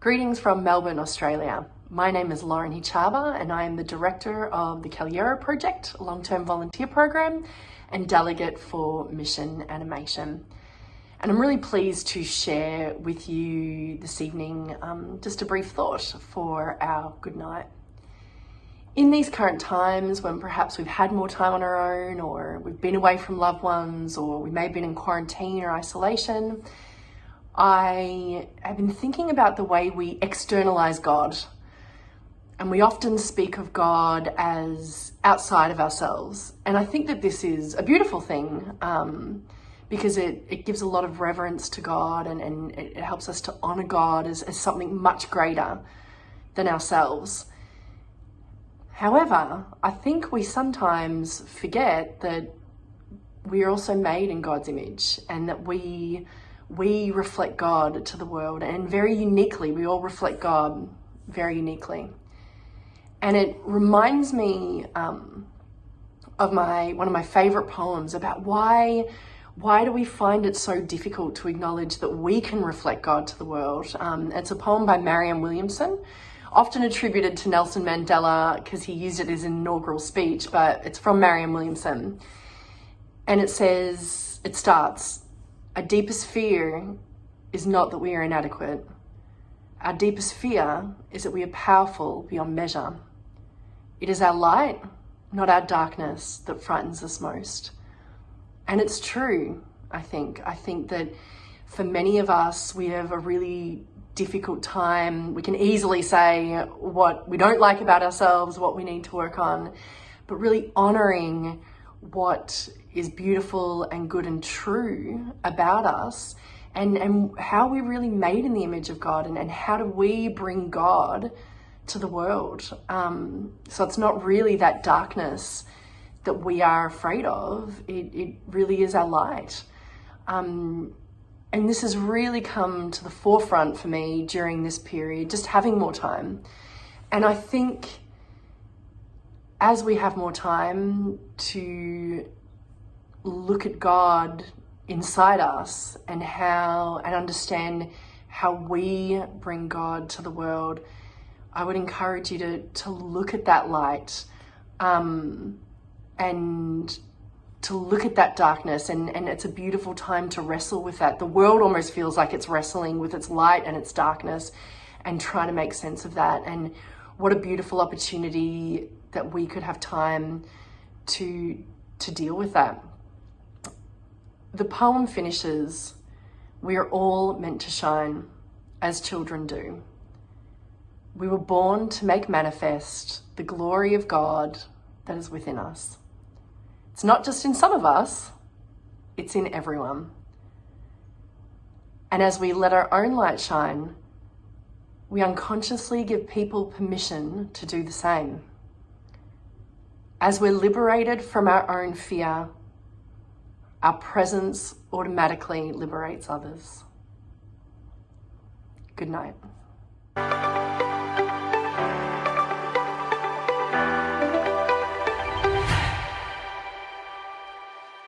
Greetings from Melbourne, Australia. My name is Hichaaba and I am the director of the Cagliero project, a long-term volunteer program, and delegate for mission animation. And I'm really pleased to share with you this evening just a brief thought for our Goodnight. In these current times when perhaps we've had more time on our own, or we've been away from loved ones, or we may have been in quarantine or isolation, I have been thinking about the way we externalize God. And we often speak of God as outside of ourselves. And I think that this is a beautiful thing because it gives a lot of reverence to God and it helps us to honor God as something much greater than ourselves. However, I think we sometimes forget that we are also made in God's image and that we reflect God to the world, and very uniquely, we all reflect God very uniquely. And it reminds me of one of my favorite poems about why do we find it so difficult to acknowledge that we can reflect God to the world. It's a poem by Marianne Williamson, often attributed to Nelson Mandela because he used it as an inaugural speech, but it's from Marianne Williamson. And it starts, "Our deepest fear is not that we are inadequate. Our deepest fear is that we are powerful beyond measure. It is our light, not our darkness, that frightens us most." And it's true, I think. I think that for many of us, we have a really difficult time. We can easily say what we don't like about ourselves, what we need to work on, but really honoring what is beautiful and good and true about us and how we're really made in the image of God and how do we bring God to the world. So it's not really that darkness that we are afraid of. It really is our light. And this has really come to the forefront for me during this period, just having more time. And I think as we have more time to look at God inside us and understand how we bring God to the world, I would encourage you to look at that light and to look at that darkness, and it's a beautiful time to wrestle with that. The world almost feels like it's wrestling with its light and its darkness and trying to make sense of that. And what a beautiful opportunity that we could have time to deal with that. The poem finishes, "We are all meant to shine, as children do. We were born to make manifest the glory of God that is within us." It's not just in some of us, it's in everyone. And as we let our own light shine, we unconsciously give people permission to do the same. As we're liberated from our own fear, our presence automatically liberates others. Good night.